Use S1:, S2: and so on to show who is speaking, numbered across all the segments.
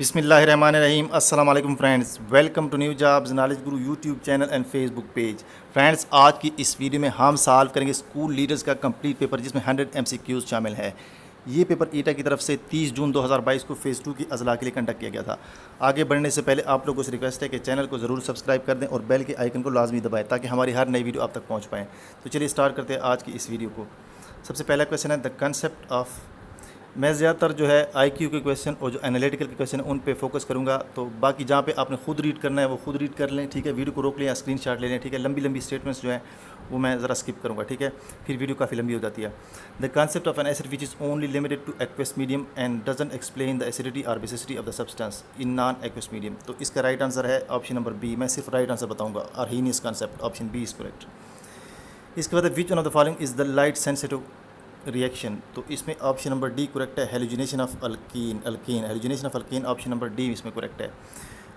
S1: बिस्मिल्लाहिर्रहमानिर्रहीम। अस्सलाम वालेकुम friends, welcome to new jobs knowledge Guru YouTube channel and Facebook page. Friends, आज की इस वीडियो में हम सॉल्व करेंगे स्कूल लीडर्स का कंप्लीट पेपर जिसमें 100 MCQs शामिल है। ये पेपर ईटा की तरफ से 30 जून 2022 को फ़ेज़ 2 की अज़ला के लिए कंडक्ट किया गया था। आगे बढ़ने से पहले आप लोगों से रिक्वेस्ट है कि चैनल को ज़रूर सब्सक्राइब कर दें और बेल के आइकन को लाजमी दबाएं ताकि हमारी हर नई वीडियो आप तक पहुँच पाएँ। तो चलिए स्टार्ट करते हैं आज की इस वीडियो को। सबसे पहला क्वेश्चन है द कंसेप्ट ऑफ। मैं ज़्यादातर जो है आईक्यू के क्वेश्चन और जो एनालिटिकल के क्वेश्चन है उन पे फोकस करूँगा, तो बाकी जहाँ पे आपने खुद रीड करना है वो खुद रीड कर लें, ठीक है। वीडियो को रोक लें या स्क्रीनशॉट ले लें, ठीक है। लंबी लंबी स्टेटमेंट्स जो हैं वो मैं ज़रा स्किप करूँगा, ठीक है, फिर वीडियो काफ़ी लंबी हो जाती है। The concept of an acid which is only limited to aqueous medium and doesn't explain the acidity और basicity of the substance in non aqueous medium. तो इसका राइट आंसर है ऑप्शन नंबर बी। मैं सिर्फ राइट आंसर बताऊँगा, Arrhenius concept, option B is correct. इसके बाद which one of the following is the light sensitive reaction. तो इसमें ऑप्शन नंबर डी करेक्ट है, halogenation of alkyne halogenation of alkyne, option number D इसमें correct है।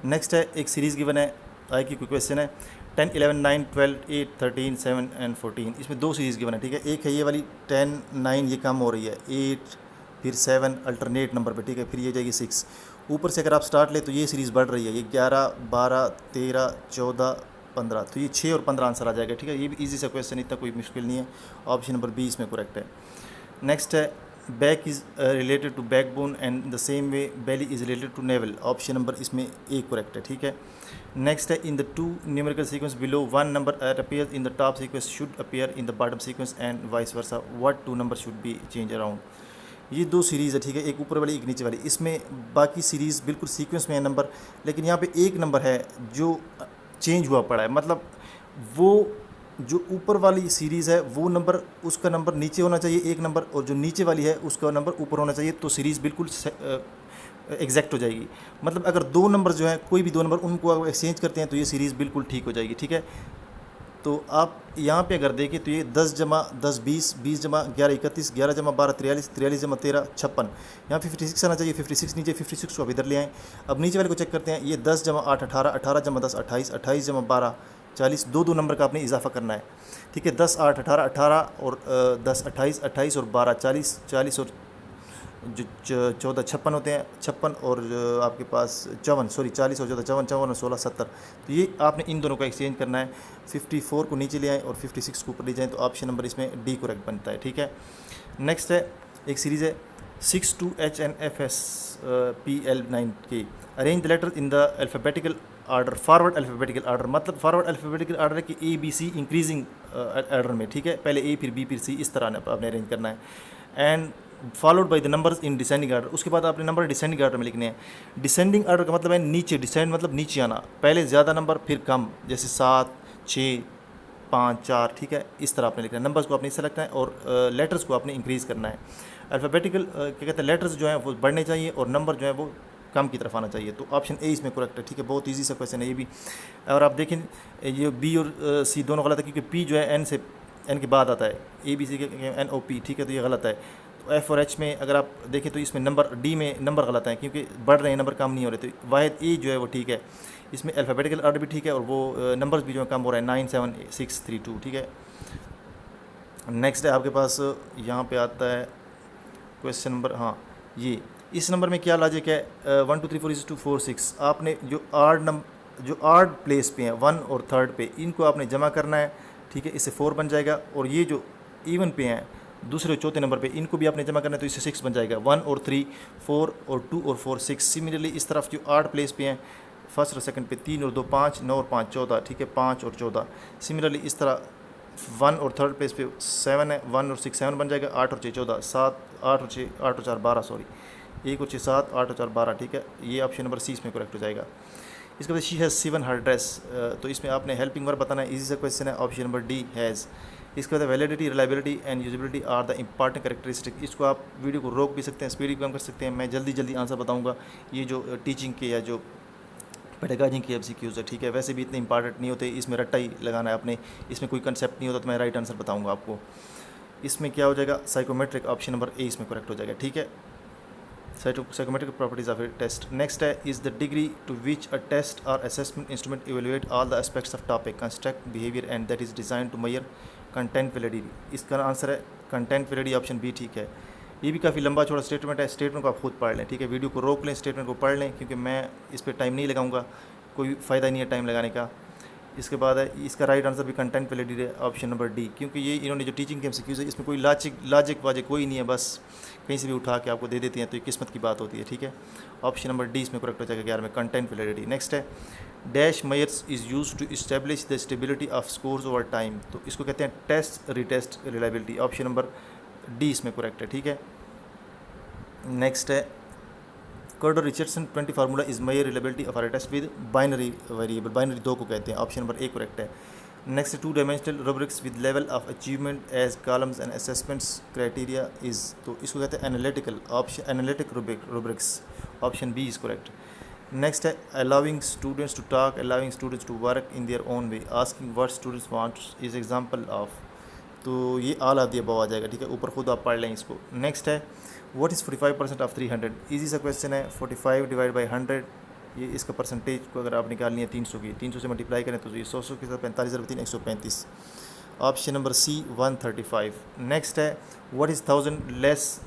S1: Next है एक series given है, आई की कोई क्वेश्चन है 10, 11, 9, 12, 8, 13, 7 एंड 14। इसमें दो सीरीज़ गिवन है, ठीक है। एक है ये वाली 10, 9 ये कम हो रही है, 8 फिर 7 अल्टरनेट नंबर पे, ठीक है, फिर ये जाएगी 6। ऊपर से अगर आप स्टार्ट ले तो ये सीरीज़ बढ़ रही है, ये 11, 12, 13, 14, 15, तो ये 6 और 15 आंसर आ जाएगा, ठीक है। ये भी इजी सा क्वेश्चन, इतना कोई मुश्किल नहीं है, ऑप्शन नंबर बी इसमें करेक्ट है। नेक्स्ट है back is related to backbone and the same way belly is related to navel, option number इसमें ए करेक्ट है, ठीक है। नेक्स्ट है in the two numerical sequence below one number at appear in the top sequence should appear in the bottom sequence and vice versa, what two number should be change around. ये दो series है, ठीक है, एक ऊपर वाली एक नीचे वाली। इसमें बाकी सीरीज़ बिल्कुल सीक्वेंस में है नंबर, लेकिन यहाँ पे एक नंबर है जो चेंज हुआ पड़ा है, मतलब वो जो ऊपर वाली सीरीज़ है वो नंबर, उसका नंबर नीचे होना चाहिए एक नंबर, और जो नीचे वाली है उसका नंबर ऊपर होना चाहिए, तो सीरीज़ बिल्कुल एग्जैक्ट हो जाएगी। मतलब अगर दो नंबर जो हैं, कोई भी दो नंबर, उनको अगर एक्सचेंज करते हैं तो ये सीरीज़ बिल्कुल ठीक हो जाएगी, ठीक है। तो आप यहाँ पे अगर देखें तो ये 10 जमा 10 20, 20 जमा 11 31, 11 जमा 12 43, 43 जमा 13 56, यहाँ 56 आना चाहिए, 56 नीचे, 56 को आप इधर ले आएँ। अब नीचे वाले को चेक करते हैं, ये 10 जमा 8 18, 18 जमा 10 28, 28 जमा 12 40, दो नंबर का आपने इजाफा करना है, ठीक है। 10 8 18 18 और 10 28 28 और 12 40 40 और जो 14 56 होते हैं, 56 और आपके पास 54, सॉरी 40 और 14 54, 54 और 16 70। तो ये आपने इन दोनों का एक्सचेंज करना है, 54 को नीचे ले आएँ और 56 को ऊपर ले जाएँ, तो ऑप्शन नंबर इसमें डी करेक्ट बनता है, ठीक है। नेक्स्ट है एक सीरीज़ है 62HNFSPL9K, arrange the letter in the alphabetical order, forward alphabetical order, मतलब फॉरवर्ड अल्फ़ाबेटिकल आर्डर है कि ABC इंक्रीजिंग आर्डर में, ठीक है। पहले ए फिर बी फिर सी, इस तरह आपने अरेंज करना है। And followed by the numbers in descending order, उसके बाद आपने नंबर डिसेंडिंग आर्डर में लिखने हैं। डिसेंडिंग आर्डर का मतलब है नीचे, डिसेंड मतलब नीचे आना, पहले ज़्यादा नंबर फिर कम, जैसे 7 6 5 4, ठीक है, इस तरह आपने लिखना है। नंबर्स को आपने इससे रखना है और लेटर्स को आपने इंक्रीज़ करना है। अल्फ़ाबेटिकल क्या कहते हैं, लेटर्स जो हैं वो बढ़ने चाहिए और नंबर जो है वो कम की तरफ आना चाहिए, तो ऑप्शन ए इसमें करेक्ट है, ठीक है। बहुत इजी सा क्वेश्चन है ये भी। और आप देखें ये बी और सी दोनों गलत है, क्योंकि पी जो है एन के बाद आता है, ABC के NOP, ठीक है, तो ये गलत है। तो एफ और एच में अगर आप देखें तो इसमें नंबर, डी में नंबर गलत है क्योंकि बढ़ रहे हैं, नंबर कम नहीं हो रहे, तो वाहिद ए जो है वो ठीक है। इसमें अल्फ़ाबेटिकल आर्डर भी ठीक है और वो नंबर्स भी जो है कम हो रहे हैं, 9 7 6 3 2, ठीक है। नेक्स्ट है आपके पास, यहाँ पे आता है क्वेश्चन नंबर, हाँ, ये इस नंबर में क्या लॉजिक है, 1 2 3 4 2 4 6। आपने जो आर्ड प्लेस पे हैं 1 और 3rd पे, इनको आपने जमा करना है, ठीक है, इससे 4 बन जाएगा। और ये जो इवन पे हैं दूसरे और चौथे नंबर पे, इनको भी आपने जमा करना है, तो इससे 6 बन जाएगा। 1 और 3 4 और 2 और 4 6। सिमिलरली इस तरफ जो आर्ड प्लेस पे हैं फर्स्ट और सेकंड पे 3 और 2 5, 9 और 5 14, ठीक है, 5 और 14। सिमिलरली इस तरह 1 और 3rd प्लेस पे 7 है, 1 और 6 7 बन जाएगा, 8 और 6 14, 7 8 और 6 8 और 4 12, सॉरी 1 और 6 7 8 और 4 12, ठीक है। ये ऑप्शन नंबर सी इसमें करेक्ट हो जाएगा। इसके बाद she has Sivan her dress, तो इसमें आपने हेल्पिंग वर्ब बताना है, इजी सा क्वेश्चन है, ऑप्शन नंबर डी हैज़। इसके बाद validity, reliability and usability are the important characteristic. इसको आप वीडियो को रोक भी सकते हैं, स्पीड भी कम कर सकते हैं, मैं जल्दी आंसर बताऊंगा। ये जो टीचिंग के या जो पेडागॉजी की MCQs है, ठीक है, वैसे भी इतने इंपॉर्टेंट नहीं होते, इसमें रट्टा ही लगाना है आपने, इसमें कोई कंसेप्ट नहीं होता, तो मैं राइट आंसर बताऊँगा आपको। इसमें क्या हो जाएगा, साइकोमेट्रिक, ऑप्शन नंबर ए इसमें करेक्ट हो जाएगा, ठीक है। Psychometric properties of a test. Next है is the degree to which a test or assessment instrument evaluate all the aspects of topic, construct, behavior and that is designed to measure content validity. इसका answer है content validity, option B ठीक है। ये भी काफ़ी लंबा चौड़ा statement है, स्टेटमेंट को आप खुद पढ़ लें, ठीक है। वीडियो को रोक लें, स्टेटमेंट को पढ़ लें, क्योंकि मैं इस पर टाइम नहीं लगाऊंगा, कोई फ़ायदा नहीं है टाइम लगाने का। इसके बाद है इसका राइट आंसर भी कंटेंट वैलिडिटी है, ऑप्शन नंबर डी, क्योंकि ये इन्होंने जो टीचिंग के एमसीक्यूज़ है इसमें कोई लॉजिक वाजिक कोई नहीं है, बस कहीं से भी उठा के आपको दे देते हैं, तो ये किस्मत की बात होती है, ठीक है। ऑप्शन नंबर डी इसमें करेक्ट हो जाएगा 11 में, कंटेंट वैलिडिटी। नेक्स्ट है dash measures is use to establish the stability of scores over time, तो इसको कहते हैं test retest reliability, option number D इसमें करेक्ट है, ठीक है। नेक्स्ट है Kuder Richardson 20 formula is measure reliability of a test with binary variable, binary 2 को कहते हैं, ऑप्शन नंबर ए करेक्ट है। Next 2 dimensional rubrics with level of achievement as columns and assessments criteria is, तो इसको कहते हैं analytical, option analytic rubrics, option B is correct. Next है allowing students to talk, allowing students to work in their own way, asking what students want is example of, तो ये all of the above आ जाएगा, ठीक है, ऊपर खुद आप पढ़ लें इसको। नेक्स्ट है व्हाट इज़ 45% ऑफ 300, ईजी सा क्वेश्चन है, 45 डिवाइड बाई 100, ये इसका परसेंटेज को अगर आप निकालनी है 300 की, 300 से मल्टीप्लाई करें तो ये 100 के साथ 45,3 135, ऑप्शन नंबर सी 135। नेक्स्ट है व्हाट इज़ 1000 लेस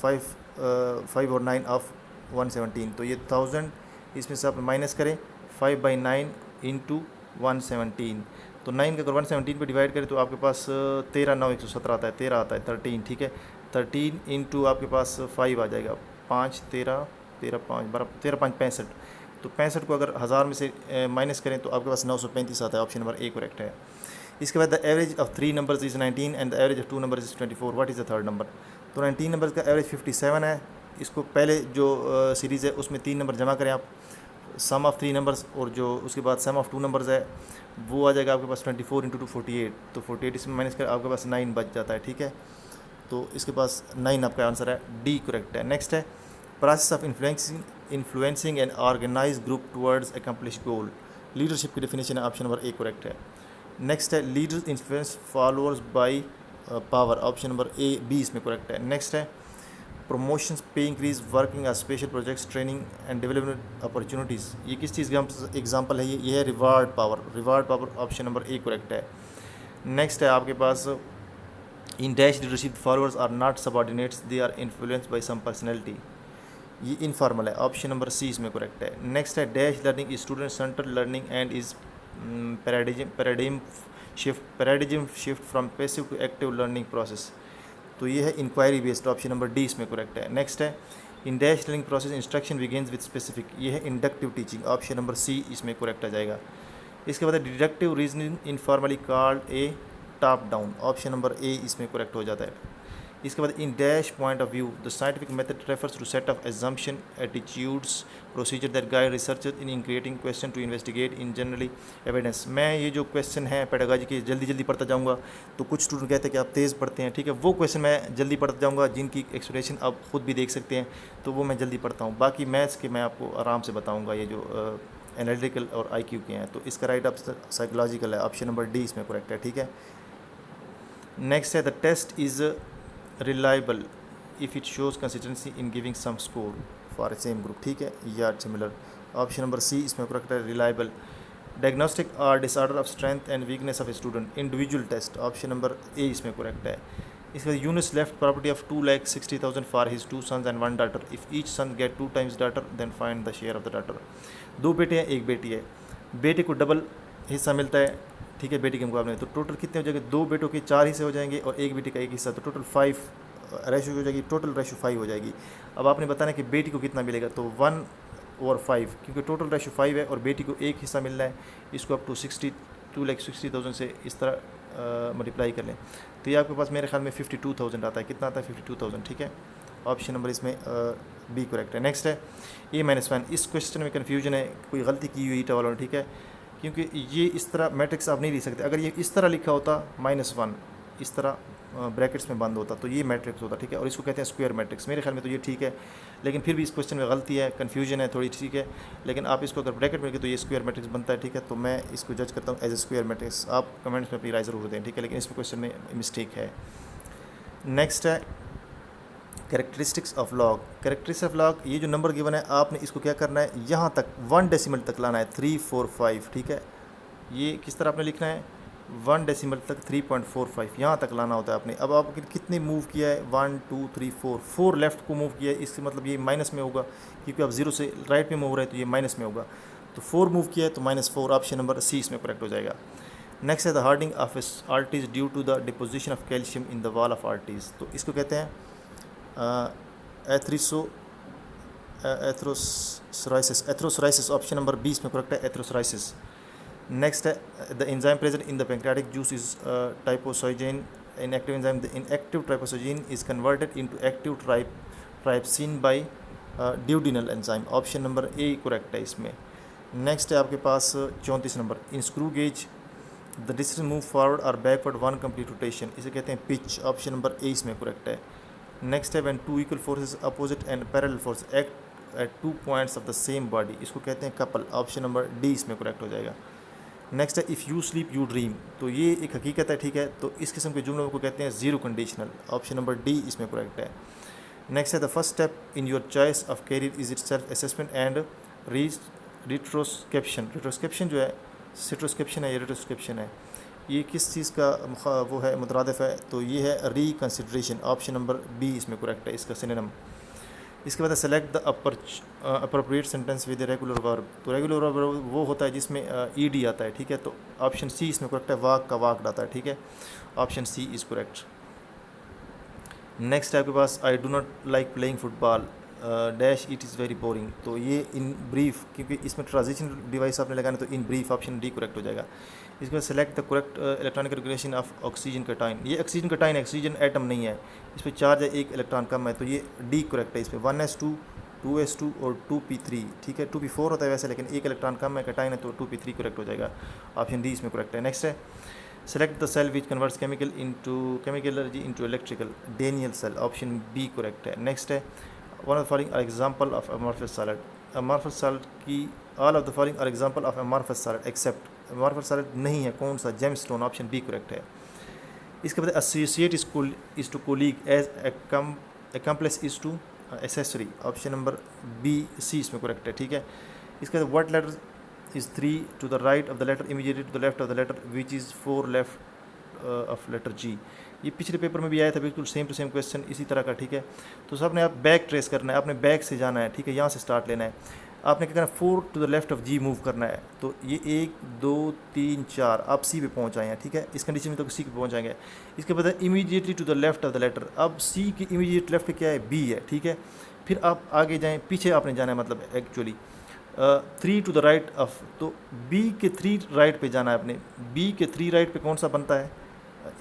S1: 5 और 9 ऑफ 117, तो ये 1000 इसमें से आप माइनस करें 5/9 इंटू 117, तो 9 का अगर 117 पे डिवाइड करें तो आपके पास 13 9 117 आता है, 13 आता है, 13, ठीक है। 13 इंटू आपके पास 5 आ जाएगा, 5 13 13 5 12 13 5 65, तो 65 को अगर 1000 में से माइनस करें तो आपके पास 935 आता है, ऑप्शन नंबर ए करेक्ट है। इसके बाद the average of 3 numbers is 19 and the average of 2 numbers is 24, what is the third number, तो 19 नंबर्स का एवरेज 57 है। इसको पहले जो सीरीज़ है उसमें 3 नंबर जमा करें आप, सम ऑफ 3 नंबर्स और जो उसके बाद सम ऑफ 2 नंबर्स है वो आ जाएगा आपके पास 24 इंटू 2 48, तो 48 इसमें माइनस कर आपके पास 9 बच जाता है, ठीक है। तो इसके पास 9 आपका आंसर है, डी करेक्ट है। नेक्स्ट है process of influencing an organise group towards accomplish goal, leadership की डेफिनेशन है, ऑप्शन नंबर ए करेक्ट है। नेक्स्ट है leaders influence followers by power, option number A B इसमें करेक्ट है। नेक्स्ट है promotions pay increase working on special projects training and development opportunities, ये किस चीज़ का एग्जांपल है, ये है reward power, option number A correct है। नेक्स्ट है आपके पास in dash leadership followers are not subordinates, they are influenced by some personality, ये इनफॉर्मल है, ऑप्शन नंबर सी इसमें करेक्ट है। नेक्स्ट है dash learning is student center learning and is paradigm shift from passive to active learning process, तो ये है inquiry based, option number D इसमें correct है। नेक्स्ट है in dash learning process instruction begins with specific, ये है inductive teaching, option number C इसमें correct आ जाएगा। इसके बाद deductive reasoning informally called a top down, option number A इसमें करेक्ट हो जाता है। इसके बाद in dash point of view the scientific method refers to set of assumption attitudes procedure that guide researcher in creating question to investigate in generally evidence, मैं ये जो question है पेडागोजी के जल्दी पढ़ता जाऊँगा, तो कुछ स्टूडेंट कहते हैं कि आप तेज़ पढ़ते हैं, ठीक है, वो क्वेश्चन मैं जल्दी पढ़ता जाऊँगा जिनकी एक्सप्लेनेशन आप खुद भी देख सकते हैं, तो वो मैं जल्दी पढ़ता हूँ। बाकी मैथ्स के मैं आपको आराम से बताऊँगा, ये जो एनालिटिकल और IQ के हैं, तो इसका राइट आंसर साइकोलॉजिकल है, ऑप्शन नंबर डी इसमें करेक्ट है, ठीक है। नेक्स्ट है the test is reliable if it shows consistency in giving some score for a same group, ठीक है, या similar, ऑप्शन नंबर सी इसमें करेक्ट है, reliable। diagnostic or disorder of strength and weakness of a student individual test, option number A इसमें correct है। इसके बाद Eunice left property of 2,60,000 for his 2 sons and 1 daughter, if each son get 2 times daughter then find the share of the daughter, 2 बेटे हैं 1 बेटी है, बेटे को डबल हिस्सा मिलता है, ठीक है, बेटी के मुकाबले, तो टोटल कितने हो जाएंगे, 2 बेटों के 4 हिस्से हो जाएंगे और 1 बेटी का 1 हिस्सा, तो टोटल 5 रेशो हो जाएगी, टोटल रेशो 5 हो जाएगी। अब आपने बताना है कि बेटी को कितना मिलेगा, तो 1/5, क्योंकि टोटल रेशो 5 है और बेटी को 1 हिस्सा मिल रहा है, इसको आप 2,60,000 से इस तरह मल्टीप्लाई कर लें, तो ये आपके पास मेरे ख्याल में 52,000 आता है, कितना आता है 52,000, ठीक है, ऑप्शन नंबर इसमें बी करेक्ट है। नेक्स्ट है A-1, इस क्वेश्चन में कन्फ्यूजन है, कोई गलती की हुई ईटा वालों ने, ठीक है, क्योंकि ये इस तरह मैट्रिक्स आप नहीं लिख सकते, अगर ये इस तरह लिखा होता -1 इस तरह ब्रैकेट्स में बंद होता तो ये मैट्रिक्स होता, ठीक है, और इसको कहते हैं स्क्वायर मैट्रिक्स, मेरे ख्याल में तो ये ठीक है, लेकिन फिर भी इस क्वेश्चन में गलती है, कन्फ्यूजन है थोड़ी, ठीक है, लेकिन आप इसको अगर ब्रैकेट में लिखे तो ये स्क्वायर मैट्रिक्स बनता है, ठीक है, तो मैं इसको जज करता हूँ एज ए स्क्वायर मैट्रिक्स, आप कमेंट्स में अपनी राय ज़रूर दें, ठीक है, लेकिन इस क्वेश्चन में मिस्टेक है। नेक्स्ट है characteristics of log, characteristics of log, ये जो नंबर गिवन है आपने इसको क्या करना है, यहाँ तक 1 डेसिमल तक लाना है, 3 4 5, ठीक है, ये किस तरह आपने लिखना है, 1 डेसिमल तक 3.45 यहाँ तक लाना होता है आपने। अब आप कितने मूव किया है, 1 2 3 4, 4 लेफ़्ट को मूव किया है, इससे मतलब ये माइनस में होगा क्योंकि आप जीरो से राइट में मूव रहे हैं तो ये माइनस में होगा। तो 4 मूव किया है तो -4, ऑप्शन नंबर सी इसमें करेक्ट हो जाएगा। नेक्स्ट है the hardening of arteries due to the deposition of calcium in the wall of arteries. तो इसको कहते हैं एथ्रोसोराइसिस, ऑप्शन नंबर 20 में करेक्ट है, एथ्रोसोराइसिस। नेक्स्ट है the enzyme present in the pancreatic juice is trypsinogen, inactive enzyme. The inactive trypsinogen is converted into active trypsin by duodenal enzyme, option number A correct है इसमें। Next है आपके पास 34 number, in screw gauge the distance move forward और backward 1 complete rotation, इसे कहते हैं pitch, option number A इसमें करेक्ट है। नेक्स्ट है when 2 equal forces opposite and parallel force act at 2 points of the same body, इसको कहते हैं कपल, ऑप्शन नंबर डी इसमें करेक्ट हो जाएगा। नेक्स्ट है if you sleep you dream, तो ये एक हकीकत है, ठीक है, तो इस किस्म के जुमलों को कहते हैं zero conditional, option number D इसमें करेक्ट है। नेक्स्ट है the first step in your choice of career is it self assessment and retrospection. Retrospection जो है, सिट्रोस्पेक्शन है या रिट्रोस्पेक्शन है, ये किस चीज़ का वो है, मुतरादिफ है, तो ये है रिकन्सिड्रेशन, ऑप्शन नंबर बी इसमें करेक्ट है इसका सिनोनिम। इसके बाद select the appropriate sentence with regular verb, तो रेगुलर वर्ब वो होता है जिसमें ईडी आता है, ठीक है, तो ऑप्शन सी इसमें करेक्ट है, वाक का वाक आता है, ठीक है, option C is correct. Next है आपके पास I do not like playing football dash it is very boring, तो ये इन ब्रीफ, क्योंकि इसमें ट्रांजिशन डिवाइस आपने लगाना, तो in brief option D correct हो जाएगा। इसके बाद select the correct electronic regulation of oxygen कटाइन, ये ऑक्सीजन कटाइन, ऑक्सीजन एटम नहीं है, इस पर चार्ज है, एक इलेक्ट्रॉन कम है, तो ये डी करेक्ट है। इस पर 1s2 2s2 और 2p3, ठीक है, 2p4 होता है वैसे, लेकिन एक इलेक्ट्रॉन कम है, कटाइन है, तो 2p3 करेक्ट हो जाएगा, ऑप्शन डी इसमें करेक्ट है। नेक्स्ट है select the cell which converts chemical energy into electrical, Daniel cell, option B correct है। नेक्स्ट है one of the following are example of amorphous solid, amorphous solid की all of the following are example of amorphous solid except, amorphous solid नहीं है, कौन सा, gemstone, option B correct है। इसके बाद associate is to colleague as accomplice is to accessory, option number B C इसमें correct है, ठीक है। इसके बाद what letter is 3 to the right of the letter immediately to the left of the letter which is 4 left of letter G, ये पिछले paper में भी आया था, बिल्कुल सेम टू सेम क्वेश्चन इसी तरह का, ठीक है। तो सबने आप बैक ट्रेस करना है, आपने बैक से जाना है, ठीक है, यहाँ से स्टार्ट लेना है, आपने क्या करना है, 4 to the left of G move करना है, तो ये 1 2 3 4 आप सी पे पहुँच आए हैं, ठीक है, इस कंडीशन में तो सी पे पहुँच जाएंगे। इसके बाद immediately to the left of the letter, अब सी की इमीडिएट लेफ्ट क्या है, बी है, ठीक है, फिर आप आगे जाएँ, पीछे आपने जाना है, मतलब actually 3 to the right of, तो बी के 3 राइट पे जाना है आपने, बी के 3 राइट पे कौन सा बनता है,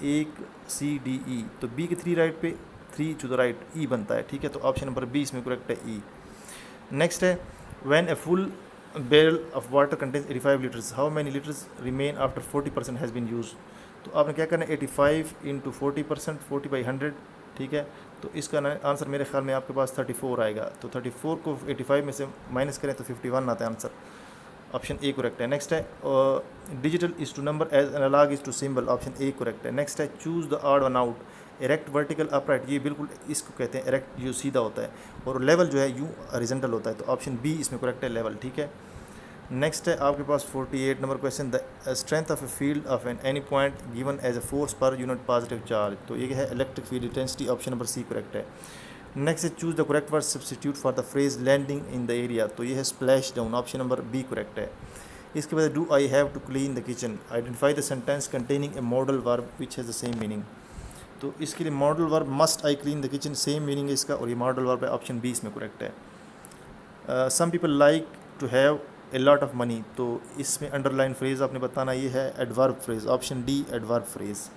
S1: 1 C D E, तो बी के 3 राइट पे 3 टू द राइट ई बनता है, ठीक है, तो ऑप्शन नंबर बी इसमें करेक्ट है, ई। नेक्स्ट है when a full barrel of water contains 85 litres how many litres remain after 40% has been use, तो आपने क्या करना है, 85 इंटू 40%, 40/100, ठीक है, तो इसका आंसर मेरे ख्याल में आपके पास 34 आएगा, तो 34 को 85 में से माइनस करें तो 51 आता है आंसर, ऑप्शन ए करेक्ट है। नेक्स्ट है digital is to number as analogue is to symbol, option A correct है। नेक्स्ट है choose the odd one out, erect vertical upright, ये बिल्कुल इसको कहते हैं इरेक्ट, जो सीधा होता है, और लेवल जो है यूँ हॉरिजॉन्टल होता है, तो ऑप्शन बी इसमें करेक्ट है, लेवल, ठीक है। नेक्स्ट है आपके पास 48 number question, the strength of a field of an any point given as a force per unit positive charge, तो ये है electric field intensity, option number C correct है। नेक्स्ट है choose the correct word substitute for the phrase landing in the area, तो ये है splash down, option number B correct है। इसके बाद do I have to clean the kitchen, identify the sentence containing a modal verb which has the same meaning, तो इसके लिए modal verb must I clean the kitchen, same meaning है इसका, और ये मॉडल वर्ब है, ऑप्शन बी इसमें correct है। Some people like to have a lot of money, तो इसमें अंडरलाइन फ्रेज आपने बताना, ये है adverb phrase, option D adverb phrase.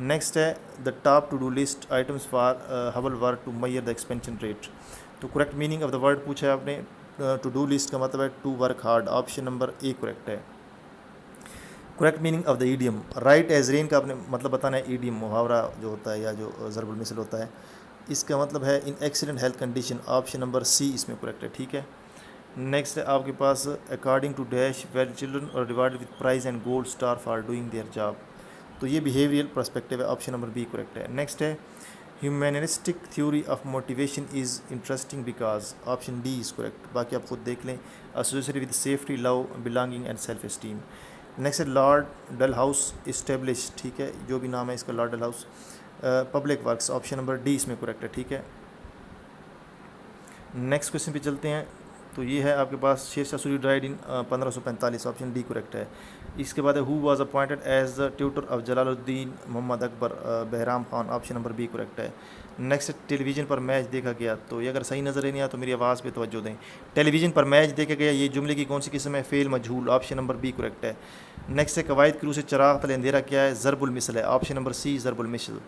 S1: Next है the top to do list items for whole work to mayor the expansion rate, तो correct meaning of the word पूछा है आपने, टू डू लिस्ट का मतलब है to work hard, option number A correct है। Correct meaning of the idiom, right as rain का आपने मतलब बताना है, ईडियम मुहावरा जो होता है या जो ज़रबुल मिसल होता है, इसका मतलब है in excellent health condition, option number C इसमें करेक्ट है, ठीक है। नेक्स्ट है आपके पास according to dash where children are rewarded with prize and gold star for doing their job, तो ये बिहेवियरल पर्सपेक्टिव है, ऑप्शन नंबर बी करेक्ट है। नेक्स्ट है humanistic theory of motivation is interesting because, option D is correct, बाकी आप खुद देख लें, associated with safety, love, belonging and self esteem. Next है लॉर्ड डल हाउस इस्टेब्लिश, ठीक है, जो भी नाम है इसका Lord Dalhousie. Public works, option number D इसमें करेक्ट है, ठीक है। नेक्स्ट क्वेश्चन पे चलते हैं। तो ये है आपके पास Sher Shah Suri died in 1545, option D correct है। इसके बाद है who was appointed as the tutor of Jalaluddin Mohammad Akbar, Bairam Khan, option number B correct है। नेक्स्ट टेलीविज़न पर मैच देखा गया, तो ये अगर सही नज़र नहीं आया तो मेरी आवाज़ पे तवज्जो दें। टेलीविज़न पर मैच देखा गया, ये जुमले की कौन सी किस्म है, फेल मजहूल, ऑप्शन नंबर बी करेक्ट है। नेक्स्ट है कवायद क्रू से चराग तले अंधेरा क्या है, ज़रबुल मिसल है, ऑप्शन नंबर सी ज़रबुल मिसल।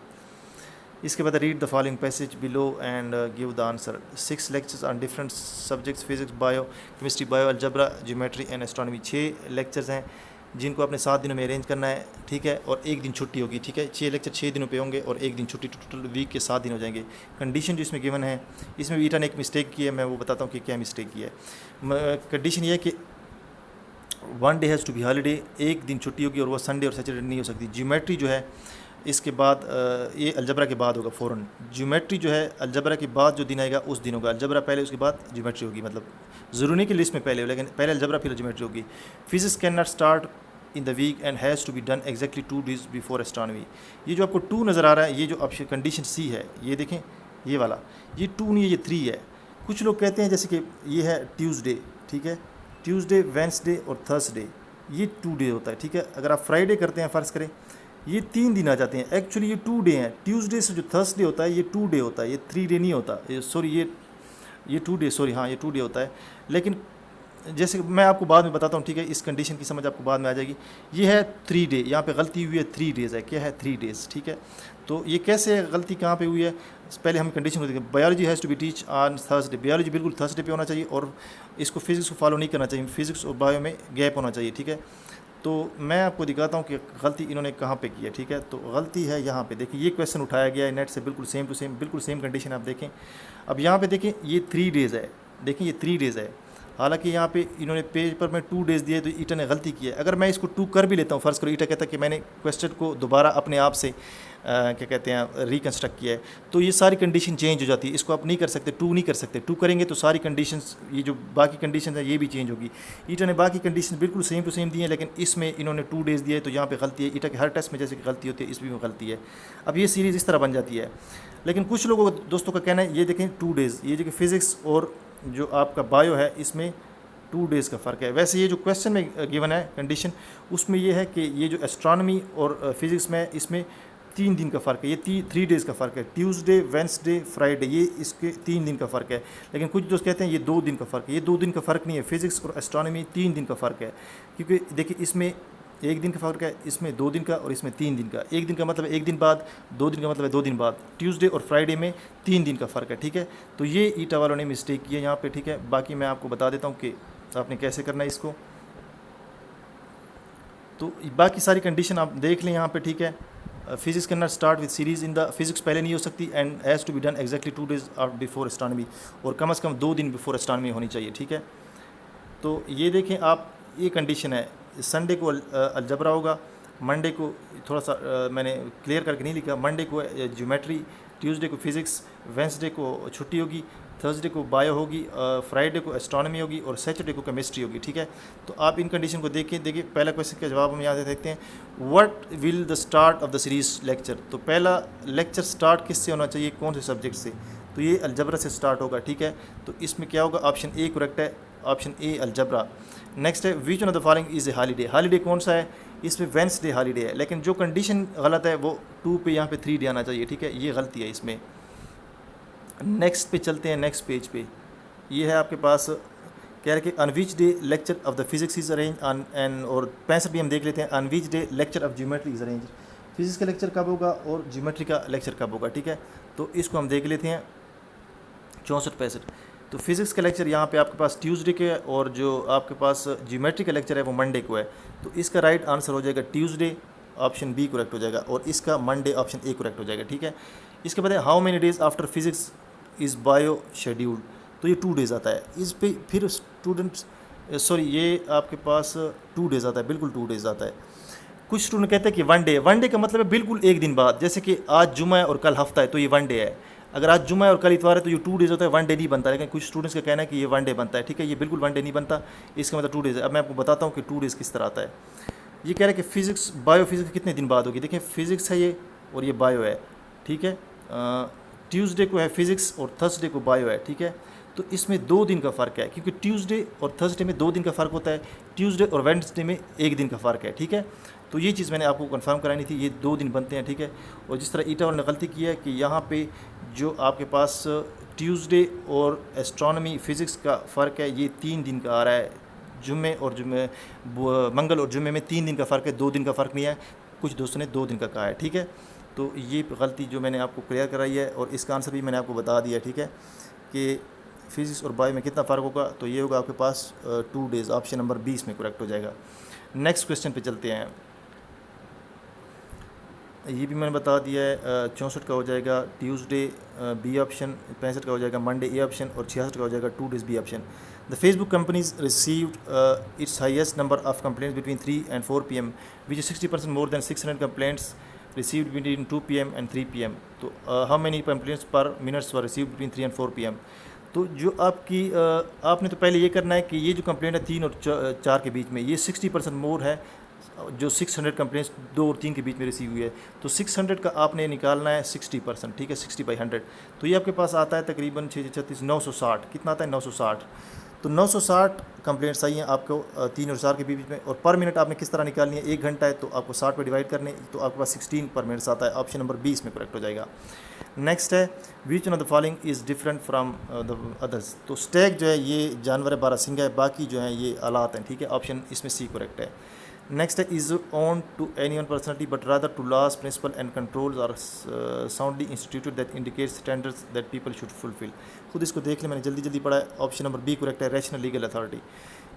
S1: इसके बाद read the following passage below and give the answer. 6 lectures on different subjects, physics, bio chemistry, bio algebra, geometry and astronomy. 6 lectures हैं जिनको आपने 7 दिनों में अरेंज करना है, ठीक है, और एक दिन छुट्टी होगी, ठीक है। 6 लेक्चर 6 दिनों पे होंगे और एक दिन छुट्टी, टोटल वीक के 7 दिन हो जाएंगे। कंडीशन जो इसमें गिवन है, इसमें ईटा ने एक मिस्टेक की है, मैं वो बताता हूँ कि क्या मिस्टेक की है। कंडीशन ये है कि 1 day has to be holiday, एक दिन छुट्टी होगी और वो संडे और सैटरडे नहीं हो सकती। ज्योमेट्री जो है इसके बाद ये अलजबरा के बाद होगा फ़ौरन। ज्योमेट्री जो है अलजबरा के बाद जो दिन आएगा उस दिन होगा, अलजबरा पहले उसके बाद ज्योमेट्री होगी, मतलब ज़रूरी नहीं कि लिस्ट में पहले हो, लेकिन पहले अलजबरा फिर ज्योमेट्री होगी। Physics can not start in the weekend has to be done exactly 2 days before astronomy. ये जो आपको 2 नज़र आ रहा है, ये जो ऑप्शन कंडीशन सी है, ये देखें, ये वाला, ये 2 नहीं है, ये 3 है। कुछ लोग कहते हैं जैसे कि ये है ट्यूसडे, ठीक है, ट्यूसडे, वेंसडे और थर्सडे, ये 2 डे होता है, ठीक है। अगर आप फ्राइडे करते हैं, फ़र्ज़ करें, ये 3 दिन आ जाते हैं, एक्चुअली ये 2 डे हैं। ट्यूसडे से जो थर्सडे होता है ये 2 डे होता है, ये 3 डे नहीं होता, सॉरी ये 2 डे, सॉरी हाँ, ये 2 डे होता है। लेकिन जैसे मैं आपको बाद में बताता हूँ, ठीक है, इस कंडीशन की समझ आपको बाद में आ जाएगी। ये है 3 डे, यहाँ पे गलती हुई है, 3 days है, क्या है 3 days, ठीक है। तो ये कैसे गलती कहाँ पे हुई है, पहले हम कंडीशन को देखें। Biology has to be teach on Thursday, biology बिल्कुल थर्सडे पे होना चाहिए और इसको फिजिक्स को फॉलो नहीं करना चाहिए, फिजिक्स और बायो में गैप होना चाहिए, ठीक है। तो मैं आपको दिखाता हूँ कि गलती इन्होंने कहाँ पे की है, ठीक है। तो गलती है यहाँ पे, देखिए ये क्वेश्चन उठाया गया है नेट से, बिल्कुल सेम टू सेम, बिल्कुल सेम कंडीशन आप देखें। अब यहाँ पे देखें ये 3 days है, देखें ये 3 days है, हालांकि यहाँ पे इन्होंने पेज पर मैं 2 days दिए, तो ईटा ने गलती की है। अगर मैं इसको 2 कर भी लेता हूँ, फ़र्ज़ करो ईटा कहता है कि मैंने क्वेश्चन को दोबारा अपने आप से क्या कहते हैं रिकन्स्ट्रक्ट किया है, तो ये सारी कंडीशन चेंज हो जाती है। इसको आप नहीं कर सकते, 2 नहीं कर सकते, 2 करेंगे तो सारी कंडीशंस, ये जो बाकी कंडीशन है ये भी चेंज होगी। ईटा ने बाकी कंडीशन बिल्कुल सेम टू सेम दी है, लेकिन इसमें इन्होंने 2 days दिए, तो यहाँ पे गलती है। ईटा के हर टेस्ट में जैसे कि गलती होती है, इसमें भी गलती है। अब ये सीरीज़ इस तरह बन जाती है। लेकिन कुछ लोगों को दोस्तों का कहना है, ये देखें 2 days, ये जो कि फ़िज़िक्स और जो आपका बायो है इसमें 2 days का फ़र्क है। वैसे ये जो क्वेश्चन में गिवन है कंडीशन, उसमें ये है कि ये जो एस्ट्रोनॉमी और फिज़िक्स में इसमें 3 दिन का फ़र्क है, ये 3 days का फ़र्क है। ट्यूसडे, वेंसडे, फ्राइडे, ये इसके 3 दिन का फ़र्क है। लेकिन कुछ दोस्त कहते हैं ये 2 दिन का फ़र्क है, ये 2 दिन का फ़र्क नहीं है। फिज़िक्स और एस्ट्रोनॉमी 3 दिन का फ़र्क है, क्योंकि देखिए इसमें 1 दिन का फ़र्क है, इसमें 2 दिन का और इसमें 3 दिन का। 1 दिन का मतलब 1 दिन बाद, 2 दिन का मतलब है 2 दिन बाद। ट्यूसडे और फ्राइडे में 3 दिन का फ़र्क है, ठीक है। तो ये ईटा वालों ने मिस्टेक की है यहाँ पे, ठीक है। बाकी मैं आपको बता देता हूँ कि आपने कैसे करना है इसको। तो बाकी सारी कंडीशन आप देख लें यहाँ पे, ठीक है। Physics can not start with series in the, physics पहले नहीं हो सकती, and has to be done exactly 2 days before astronomy, और कम से कम 2 दिन बिफोर एस्ट्रोनॉमी होनी चाहिए, ठीक है। तो ये देखें आप, ये कंडीशन है। संडे को अलजबरा होगा, मंडे को थोड़ा सा मैंने क्लियर करके नहीं लिखा, मंडे को ज्योमेट्री, ट्यूसडे को फिज़िक्स, वेंसडे को छुट्टी होगी, थर्सडे को बायो होगी, फ्राइडे को एस्ट्रोनॉमी होगी और सैटरडे को केमिस्ट्री होगी, ठीक है। तो आप इन कंडीशन को देखिए पहला क्वेश्चन का जवाब हम यहाँ देखते हैं, what will the start of the series lecture. तो पहला लेक्चर स्टार्ट किससे होना चाहिए, कौन से सब्जेक्ट से, तो ये अलजबरा से स्टार्ट होगा, ठीक है। तो इसमें क्या होगा, ऑप्शन ए करेक्ट है, ऑप्शन ए अलजबरा। नेक्स्ट है विच one of the following is a holiday, holiday कौन सा है, इसमें वेंसडे हॉलीडे है, लेकिन जो कंडीशन गलत है वो 2 पे यहाँ पे 3 डे आना चाहिए, ठीक है, ये गलती है इसमें। नेक्स्ट पे चलते हैं, नेक्स्ट पेज पे ये है आपके पास, कह रहे कि on which day lecture of the physics is arrange on and, और 65 भी हम देख लेते हैं, on which day lecture of geometry is arrange, physics का लेक्चर कब होगा और ज्योमेट्री का लेक्चर कब होगा, ठीक है। तो इसको हम देख लेते हैं 64-65। तो फिज़िक्स का लेक्चर यहाँ पे आपके पास ट्यूसडे के, और जो आपके पास ज्योमेट्री का लेक्चर है वो मंडे को है। तो इसका राइट आंसर हो जाएगा ट्यूसडे, ऑप्शन बी करेक्ट हो जाएगा, और इसका मंडे ऑप्शन ए करेक्ट हो जाएगा, ठीक है। इसके बाद how many days after physics is bio scheduled, तो ये 2 days आता है। इस पे फिर स्टूडेंट्स सॉरी ये आपके पास 2 days आता है, बिल्कुल 2 days आता है। कुछ स्टूडेंट कहते हैं कि 1 day, 1 day का मतलब है बिल्कुल एक दिन बाद, जैसे कि आज जुमा है और कल हफ्ता है तो ये 1 day है। अगर आज जुमा है और कल इतवार है तो ये 2 days होता है, 1 day नहीं बनता। लेकिन कुछ स्टूडेंट्स का कहना है कि ये 1 day बनता है, ठीक है, ये बिल्कुल 1 day नहीं बनता, इसका मतलब 2 days है। अब मैं आपको बताता हूँ कि 2 days किस तरह आता है। ये कह रहा है कि फ़िज़िक्स बायो फिज़िक्स कितने दिन बाद होगी। देखिए फ़िज़िक्स है ये और ये बायो है, ठीक है। ट्यूसडे को है फ़िज़िक्स और थर्सडे को बायो है, ठीक है। तो इसमें 2 दिन का फ़र्क है, क्योंकि ट्यूसडे और थर्सडे में 2 दिन का फ़र्क होता है, ट्यूसडे और वेडनेसडे में 1 दिन का फ़र्क है, ठीक है। तो ये चीज़ मैंने आपको कंफर्म करानी थी, ये 2 दिन बनते हैं, ठीक है। और जिस तरह ईटा वाले ने गलती की है कि यहाँ पे जो आपके पास ट्यूसडे और एस्ट्रोनॉमी फ़िज़िक्स का फ़र्क है, ये 3 दिन का आ रहा है। जुम्मे और जुम्मे मंगल और जुम्मे में 3 दिन का फ़र्क है, 2 दिन का फ़र्क नहीं है। कुछ दोस्तों ने 2 दिन का कहा है, ठीक है। तो ये गलती जो मैंने आपको क्लियर कराई है और इसका आंसर भी मैंने आपको बता दिया, ठीक है, कि फ़िज़िक्स और बायो में कितना फ़र्क होगा। तो ये होगा आपके पास 2 डेज़, ऑप्शन नंबर 20 में करेक्ट हो जाएगा। नेक्स्ट क्वेश्चन पे चलते हैं। ये भी मैंने बता दिया है, 64 का हो जाएगा ट्यूसडे बी ऑप्शन, 65 का हो जाएगा मंडे ए ऑप्शन और 66 का हो जाएगा 2 days B option. The Facebook companies received its highest number of complaints between 3 and 4 PM, which is 60% more than 600 complaints received between 2 PM and 3 PM। तो how many complaints per minutes were received between 3 and 4 PM। तो जो आपकी आपने तो पहले ये करना है कि ये जो कंप्लेंट है 3 और 4 के बीच में, ये 60% मोर है जो 600 कंप्लेंट्स 2 और 3 के बीच में रिसीव हुई है। तो 600 का आपने निकालना है 60%, ठीक है, 60/100। तो ये आपके पास आता है तकरीबन 636 960, कितना आता है 960। तो 960 कंप्लेंट्स आई हैं आपको 3 और 4 के बीच में। और पर मिनट आपने किस तरह निकालनी है, 1 घंटा है तो आपको 60 पे डिवाइड करने, तो आपके पास 16 पर मिनट्स आता है। ऑप्शन नंबर 20 में करेक्ट हो जाएगा। नेक्स्ट है विच one of the following is different from the others. तो स्टैग जो है ये जानवर है, बारहसिंगा है, बाकी जो है ये आलात हैं, ठीक है। ऑप्शन इसमें सी करेक्ट है। नेक्स्ट है is own to any one personality but rather to laws principle and controls are soundly instituted that indicate standards that people should fulfil. खुद इसको देख लें, मैंने जल्दी जल्दी पढ़ा है। ऑप्शन नंबर बी करेक्ट है, रैशनल लीगल अथॉरिटी।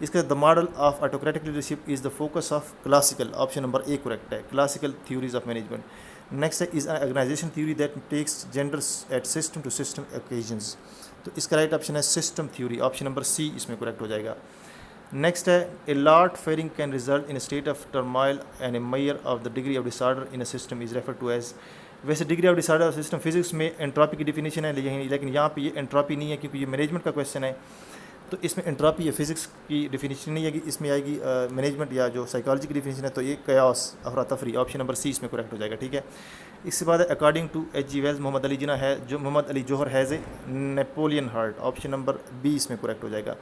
S1: इसका the model of autocratic leadership is the focus of classical, option number A correct है, classical theories of management. Next है is organization theory that takes genders at system to system occasions. तो इसका right option है system theory, option number C इसमें correct हो जाएगा। Next है a lot fairing can result in state of turmoil and a major of the degree of disorder in a system is refer to as. वैसे degree of disorder system physics में entropy की definition है, लेकिन यहाँ पे ये entropy नहीं है क्योंकि ये मैनेजमेंट का क्वेश्चन है। तो इसमें एंट्रोपी या फिजिक्स की डिफिनेशन नहीं आएगी, इसमें आएगी मैनेजमेंट या जो साइकोलॉजी की डिफिनेशन है। तो ये कयास, अफरा तफरी, ऑप्शन नंबर सी इसमें करेक्ट हो जाएगा, ठीक है। इसके बाद according to H.G. Wells Mohammad Ali Jinnah है जो Mohammad Ali Jauhar has a Napoleon heart, option number B इसमें करेक्ट हो जाएगा।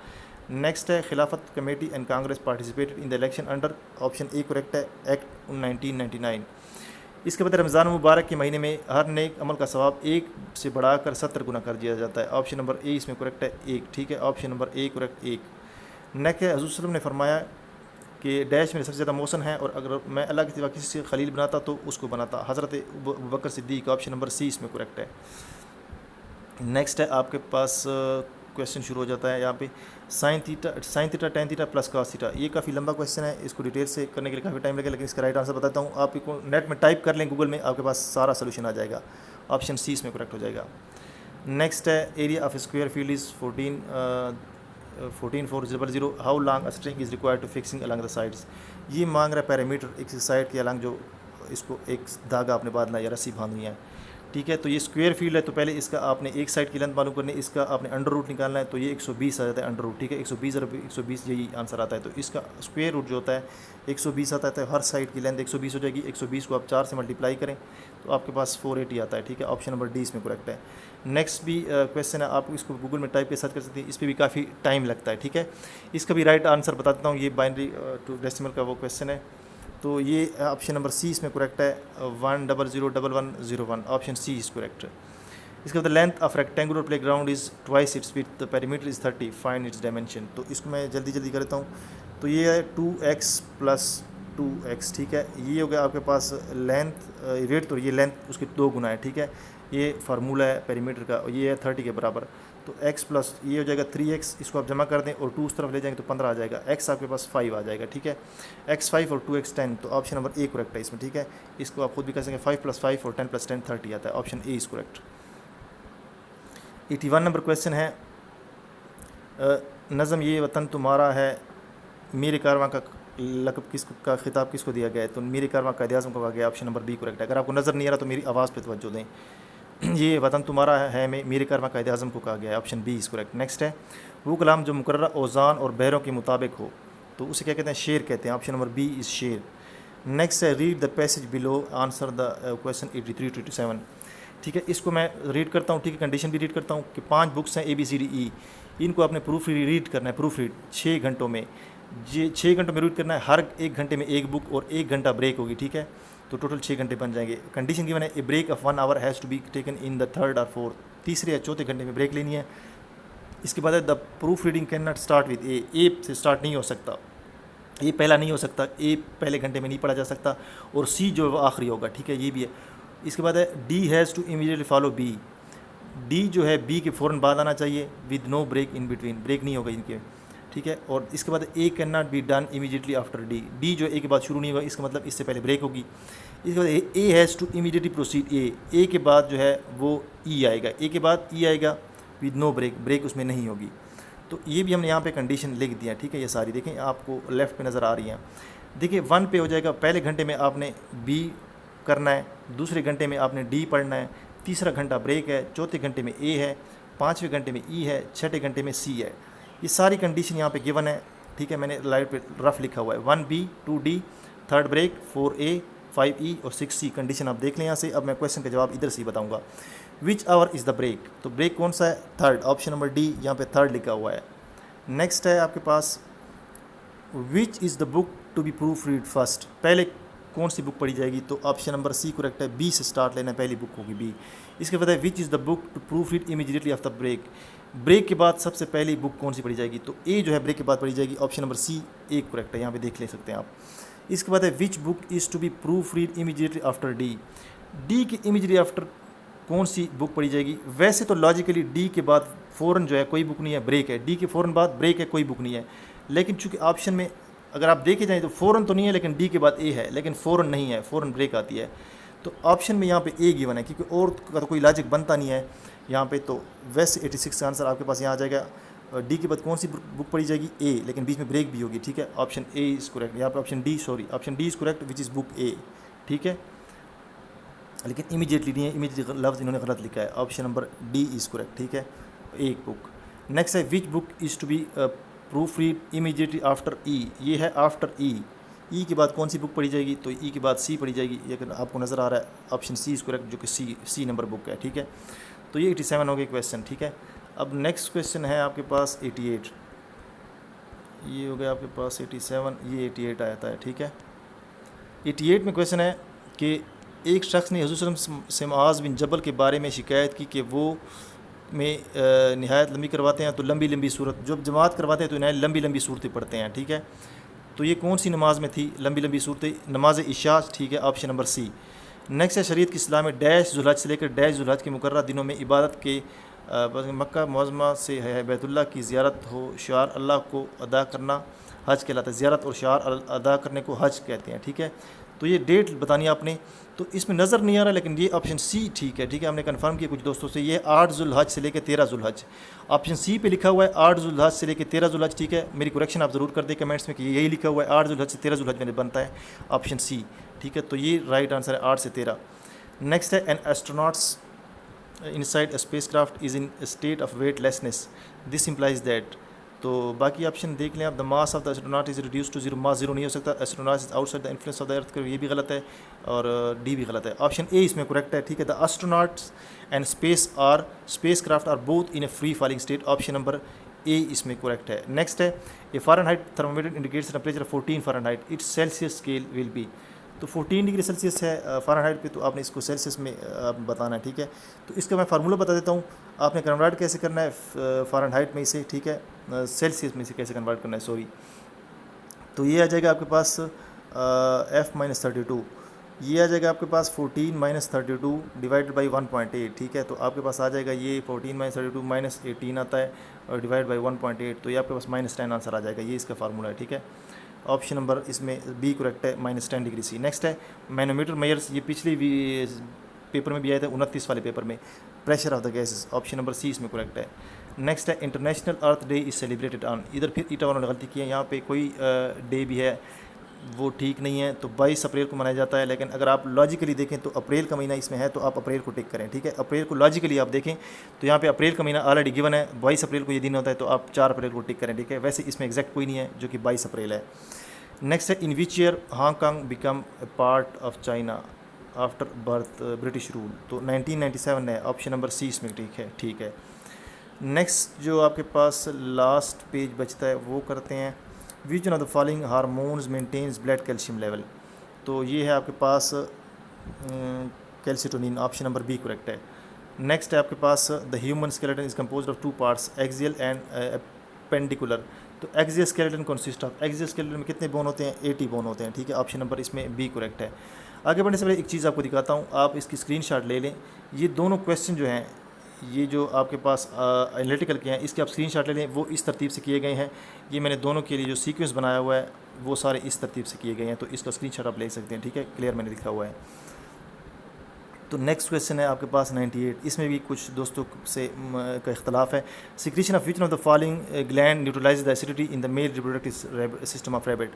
S1: नेक्स्ट है Khilafat committee and Congress participated in the election under, option A correct है, एक्ट 1999। इसके बाद रमज़ान मुबारक के महीने में हर नेक अमल का सवाब 1 से बढ़ाकर 70 गुना कर दिया जाता है, ऑप्शन नंबर ए इसमें करेक्ट है, 1, ठीक है। Option number A correct 1। Next है हज़रत सल्लल्लाहु अलैहि वसल्लम ने फरमाया कि डैश में सबसे ज़्यादा मौसन है और अगर मैं अल्लाह के सिवा किसी से खलील बनाता तो उसको बनाता, हज़रत अबू बकर सिद्दीक़, ऑप्शन नंबर सी इसमें करेक्ट है। नेक्स्ट है आपके पास क्वेश्चन शुरू हो जाता है यहाँ पे sine theta tan theta plus cos theta. ये काफ़ी लंबा क्वेश्चन है, इसको डिटेल से करने के लिए काफ़ी टाइम लगेगा, लेकिन इसका राइट आंसर बताता हूँ। आप इसको नेट में टाइप कर लें गूगल में, आपके पास सारा सोल्यूशन आ जाएगा, ऑप्शन सी इसमें करेक्ट हो जाएगा। नेक्स्ट है area of square field is 14,400। How long a string is required to fixing along the sides. ये मांग रहा है पैरामीटर एक साइड के अलॉन्ग, जो इसको एक धागा आपने बांधना या रस्सी बांधनी है, ठीक है। तो ये स्क्वायर फील्ड है, तो पहले इसका आपने एक साइड की लेंथ मालूम करनी है, इसका आपने अंडर रूट निकालना है। तो ये 120 आ जाता है अंडर रूट, ठीक है। 120 और 120 यही आंसर आता है। तो इसका स्क्वायर रूट जो होता है 120 आता है, हर साइड की लेंथ 120 हो जाएगी। 120 को आप 4 से मल्टीप्लाई करें तो आपके पास 480 आता है, ठीक है। ऑप्शन नंबर डी इसमें करेक्ट है। नेक्स्ट भी क्वेश्चन है, आप इसको गूगल में टाइप के सर्च कर सकते हैं, इस पर भी काफ़ी टाइम लगता है, ठीक है। इसका भी राइट आंसर बता देता हूँ, ये बाइनरी टू डेसिमल का वो क्वेश्चन है। तो ये ऑप्शन नंबर सी इसमें करेक्ट है, 1001101, ऑप्शन सी इज़ करेक्ट। इसके बाद length of rectangular play ground is twice its with, the perimeter is 30, find its dimension. तो इसको मैं जल्दी जल्दी करता हूँ। तो ये है 2x + 2x, ठीक है। ये हो गया आपके पास लेंथ वेट, तो ये लेंथ उसके 2 गुना है, ठीक है। ये फार्मूला है पेरीमीटर का, ये है 30 के बराबर। तो x प्लस ये हो जाएगा 3x, इसको आप जमा कर दें और 2 उस तरफ ले जाएंगे तो 15 आ जाएगा। x आपके पास 5 आ जाएगा, ठीक है। x 5 और 2x 10, तो ऑप्शन नंबर ए करेक्ट है इसमें, ठीक है। इसको आप खुद भी कर सकेंगे, 5 + 5 और 10 + 10 30 आता है, option A is correct. 81 number question है, नज़म ये वतन तुम्हारा है, मीर कारवां का लक़ब किसका खिताब किसको दिया गया है। तो मीर कारवां कायद आज़म को कहा गया, ऑप्शन नंबर बी करेक्ट है। अगर आपको नज़र नहीं आ रहा तो मेरी आवाज़ पे तवज्जो दें। ये वतन तुम्हारा है में मीर कारवां कायद आज़म को कहा गया है, option B is correct. Next है वो कलाम जो मुकर्रर औज़ान और बहरों के मुताबिक हो, तो उसे क्या कहते हैं, शेर कहते हैं, ऑप्शन नंबर बी इज़ शेर। नेक्स्ट है read the passage below, answer the question 83 to 87। ठीक है, इसको मैं रीड करता हूँ, ठीक है, कंडीशन भी रीड करता हूँ कि 5 बुक्स हैं ABCDE, इनको आपने प्रूफ रीड करना है, प्रूफ रीड 6 घंटों में, ये 6 घंटों में रीड करना है, हर 1 घंटे में एक बुक और 1 घंटा ब्रेक होगी। ठीक है, तो टोटल 6 घंटे बन जाएंगे। कंडीशन की मैंने a break of 1 hour has to be taken in the 3rd or 4th, तीसरे या चौथे घंटे में ब्रेक लेनी है। इसके बाद है the proof reading can not start with A से स्टार्ट नहीं हो सकता, ए पहला नहीं हो सकता, ए पहले घंटे में नहीं पढ़ा जा सकता, और सी जो है वो आखिरी होगा। ठीक है, ये भी है। इसके बाद है D has to immediately follow B, D जो है बी के फ़ौरन बाद आना चाहिए with no break in between, break नहीं होगा इनके। ठीक है, और इसके बाद A can not be done immediately after D, D जो ए के बाद शुरू नहीं होगा, इसका मतलब इससे पहले ब्रेक होगी। इसके बाद A has to immediately proceed, A के बाद जो है वो ई आएगा, ए के बाद ई आएगा विद नो ब्रेक, ब्रेक उसमें नहीं होगी। तो ये भी हमने यहाँ पे कंडीशन लिख दिया। ठीक है, ये सारी देखें आपको लेफ़्ट पे नज़र आ रही हैं। देखिए 1 पे हो जाएगा, पहले घंटे में आपने बी करना है, दूसरे घंटे में आपने डी पढ़ना है, तीसरा घंटा ब्रेक है, चौथे घंटे में ए है, 5वें घंटे में ई है, छठे घंटे में सी है। ये सारी कंडीशन यहाँ पे गिवन है। ठीक है, मैंने लाइट पे रफ लिखा हुआ है, 1B 2D 3rd break 4A 5E और 6C कंडीशन आप देख लें यहाँ से। अब मैं क्वेश्चन का जवाब इधर से ही बताऊँगा। Which hour is the break, तो ब्रेक कौन सा है, 3rd, ऑप्शन नंबर डी, यहाँ पे 3rd लिखा हुआ है। नेक्स्ट है आपके पास which is the book to be proof read first, पहले कौन सी बुक पढ़ी जाएगी, तो ऑप्शन नंबर सी करेक्ट है, बी से स्टार्ट लेना, पहली बुक होगी बी। इसके बाद है which is the book to proof read immediately after break, break के बाद सबसे पहली बुक कौन सी पढ़ी जाएगी, तो ए जो है ब्रेक के बाद पढ़ी जाएगी, ऑप्शन नंबर सी एक करेक्ट है, यहाँ पे देख ले सकते हैं आप। इसके बाद है which book is to be proof read immediately after D, D के इमीडिएटली आफ्टर कौन सी बुक पढ़ी जाएगी। वैसे तो लॉजिकली डी के बाद फ़ौरन जो है कोई बुक नहीं है, ब्रेक है, डी के फ़ौरन बाद ब्रेक है, कोई बुक नहीं है। लेकिन चूंकि ऑप्शन में अगर आप देखे जाएँ तो फ़ौरन तो नहीं है, लेकिन डी के बाद ए है, लेकिन फ़ौरन नहीं है, फ़ौरन ब्रेक आती है। तो ऑप्शन में यहाँ पे ए गिवन है, क्योंकि और का तो कोई लॉजिक बनता नहीं है यहाँ पे। तो वैसे 86 का आंसर आपके पास यहाँ आ जाएगा। डी के बाद कौन सी बुक पढ़ी जाएगी, ए, लेकिन बीच में ब्रेक भी होगी। ठीक है, ऑप्शन ए इज़ करेक्ट, यहाँ पे option D is correct which is book A. ठीक है, लेकिन इमीडिएटली नहीं है, इमीडिएटली लफ्ज़ इन्होंने गलत लिखा है, option number D is correct. ठीक है, एक बुक। नेक्स्ट है which book is to be proof read immediately after E, ये है आफ्टर ई, ई के बाद कौन सी बुक पढ़ी जाएगी, तो ई के बाद सी पढ़ी जाएगी, लेकिन आपको नज़र आ रहा है ऑप्शन सी इज़ करेक्ट, जो कि सी नंबर बुक है। ठीक है, तो ये 87 हो गए क्वेश्चन। ठीक है, अब नेक्स्ट क्वेश्चन है आपके पास 88, ये हो गया आपके पास 87, ये 88 आता है। ठीक है, 88 में क्वेश्चन है कि एक शख्स ने हुज़ूर सल्लल्लाहु अलैहि वसल्लम से मुआज़ बिन जबल के बारे में शिकायत की कि वो में नहायत लंबी करवाते हैं, तो लंबी लंबी सूरत, जब जमात करवाते हैं तो नहायत लंबी लंबी सूरतें पढ़ते हैं। ठीक है, तो ये कौन सी नमाज में थी लंबी लंबी सूरतें, नमाज इशा। ठीक है, ऑप्शन नंबर सी। नेक्स्ट है शरीयत की इस्लाह में डैश जुलहज से लेकर डैश जुलहज के मुकर्रर दिनों में इबादत के मक्का मुअज़्ज़मा से है बैतुल्लाह की ज़ियारत हो, शार अल्लाह को अदा करना हज कहलाता है, ज़ियारत और शार अदा करने को हज कहते हैं। ठीक है, तो ये डेट बतानी है आपने, तो इसमें नज़र नहीं आ रहा, लेकिन ये ऑप्शन सी ठीक है। ठीक है, हमने कंफर्म किया कुछ दोस्तों से, ये 8 जुल्हज से लेकर 13 जुल्हज, ऑप्शन सी पे लिखा हुआ है 8 जुल्हज से लेकर 13 जुल्हज। ठीक है, मेरी करेक्शन आप ज़रूर कर दें कमेंट्स में कि यही लिखा हुआ है 8 जुल्हज से 13 जुल्हज में बनता है ऑप्शन सी। ठीक है, तो ये राइट आंसर है 8 से 13। नेक्स्ट है an astronauts inside a spacecraft is in state of weightlessness, this implies that, तो बाकी ऑप्शन देख लें आप। The mass of the astronaut is reduce to zero, mass zero नहीं हो सकता, astronaut is outside the influence of the earth, ये भी गलत है, और डी भी गलत है, ऑप्शन ए इसमें करेक्ट है। ठीक है, the astronauts and space craft are both in a free falling state, option number A इसमें करेक्ट है। नेक्स्ट है a Fahrenheit thermometer indicates temperature 14 Fahrenheit, its Celsius scale will be, तो 14 डिग्री सेल्सियस है Fahrenheit पे, तो आपने इसको Celsius में बताना है। ठीक है, तो इसका मैं फार्मूला बता देता हूँ, आपने कन्वर्ट कैसे करना है फ़ारेनहाइट में इसे। ठीक है, सेल्सियस में इसे कैसे कन्वर्ट करना है, सॉरी, तो ये आ जाएगा आपके पास F-32, ये आ जाएगा आपके पास 14 - 32 डिवाइडेड बाई 1.8। ठीक है, तो आपके पास आ जाएगा ये 14 - 32 -18 आता है और डिवाइड बाई 1.8, तो ये आपके पास -10 आंसर आ जाएगा, ये इसका फार्मूला है। ठीक है, ऑप्शन नंबर इसमें बी करेक्ट है, -10 डिग्री सी। नेक्स्ट है मैनोमीटर मेयर्स, ये पिछली पेपर में भी आया था 29 वाले पेपर में, pressure of the gases, option number C इसमें करेक्ट है। नेक्स्ट है international earth day is celebrated on, इधर फिर ईटा वालों ने गलती की है, यहाँ पे कोई डे भी है वो ठीक नहीं है, तो 22 अप्रैल को मनाया जाता है, लेकिन अगर आप लॉजिकली देखें तो अप्रैल का महीना इसमें है, तो आप अप्रैल को टिक करें। ठीक है, अप्रैल को लॉजिकली आप देखें तो यहाँ पे अप्रैल का महीना ऑलरेडी गिवन है, 22 अप्रैल को ये दिन होता है, तो आप 4 अप्रैल को टिक करें। ठीक है, वैसे इसमें एग्जैक्ट कोई नहीं है जो कि 22 अप्रैल है। नेक्स्ट है in which year Hong Kong become a part of China after birth British rule, तो 1997 है, ऑप्शन नंबर सी इसमें ठीक है। नेक्स्ट जो आपके पास लास्ट पेज बचता है वो करते हैं, which one of the following hormones maintains blood calcium level, तो ये है आपके पास calcitonin, option number B correct है। नेक्स्ट है आपके पास the human skeleton is compose of 2 parts axial and appendicular, तो axial skeleton consist of, axial skeleton में कितने बोन होते हैं, 80 बोन होते हैं, ठीक है, ऑप्शन नंबर इसमें बी करेक्ट है। आगे बढ़ने से पहले एक चीज़ आपको दिखाता हूँ, आप इसकी स्क्रीनशॉट ले लें, ये दोनों क्वेश्चन जो हैं, ये जो आपके पास एनालिटिकल के हैं, इसके आप स्क्रीनशॉट ले लें, वो इस तरतीब से किए गए हैं, ये मैंने दोनों के लिए जो सीक्वेंस बनाया हुआ है वो सारे इस तरतीब से किए गए हैं, तो इसका स्क्रीनशॉट आप ले सकते हैं, ठीक है, क्लियर मैंने लिखा हुआ है। तो नेक्स्ट क्वेश्चन है आपके पास 98, इसमें भी कुछ दोस्तों से का इख्तलाफ है, secretion of which of the following gland neutralize the acidity in the male reproductive system of rabbit,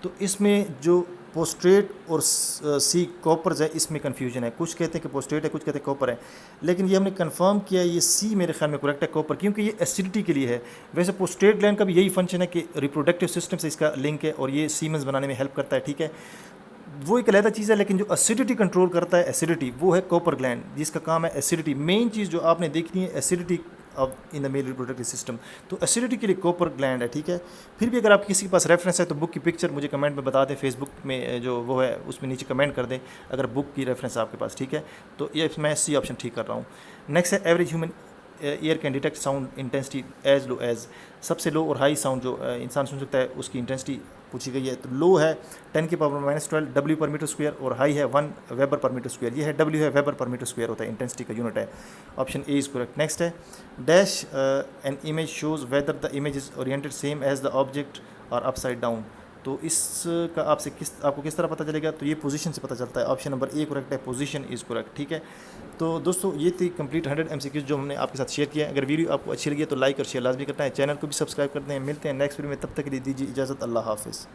S1: तो इसमें जो पोस्ट्रेट और सी कॉपर्स है इसमें कन्फ्यूजन है, कुछ कहते हैं कि पोस्ट्रेट है, कुछ कहते हैं कॉपर है, लेकिन ये हमने कंफर्म किया ये सी मेरे ख्याल में करेक्ट है कॉपर, क्योंकि ये एसिडिटी के लिए है। वैसे पोस्ट्रेट ग्लैंड का भी यही फंक्शन है कि रिप्रोडक्टिव सिस्टम से इसका लिंक है और ये सीमेंस बनाने में हेल्प करता है, ठीक है, वो एक अलग चीज़ है, लेकिन जो एसिडिटी कंट्रोल करता है एसिडिटी वो है कॉपर ग्लैंड, जिसका काम है एसिडिटी, मेन चीज़ जो आपने देखनी है acidity of in the male reproductive system, तो एसिडिटी के लिए कॉपर ग्लैंड है, ठीक है। फिर भी अगर आप किसी के पास रेफरेंस है तो बुक की पिक्चर मुझे कमेंट में बता दें, फेसबुक में जो वो है उसमें नीचे कमेंट कर दें अगर बुक की रेफरेंस है आपके पास, ठीक है। तो ये मैं सी ऑप्शन ठीक कर रहा हूँ। नेक्स्ट है average human ear can detect sound intensity as low as, सबसे लो और हाई साउंड जो इंसान सुन सकता है उसकी इंटेंसिटी पूछी गई है, तो लो है 10⁻⁻12 डब्ल्यू पर मीटर स्क्वायर और हाई है 1 वेबर पर मीटर स्क्वायर, ये है डब्ल्यू है वेबर पर मीटर स्क्वायर होता है, इंटेंसिटी का यूनिट है, option A is correct. Next है dash an image shows whether the image is oriented same as the object और अपसाइड डाउन, तो इसका आपको किस तरह पता चलेगा, तो ये पोजीशन से पता चलता है, ऑप्शन नंबर ए करेक्ट है, पोजीशन इज़ करेक्ट, ठीक है। तो दोस्तों ये थी कंप्लीट 100 MCQs जो हमने आपके साथ शेयर किया है। अगर वीडियो आपको अच्छी लगी है तो लाइक और शेयर लाजमी करना है, चैनल को भी सब्सक्राइब करते हैं। मिलते हैं नेक्स्ट वीडियो में, तब तक के लिए दीजिए इजाज़त, अल्लाह हाफिज़।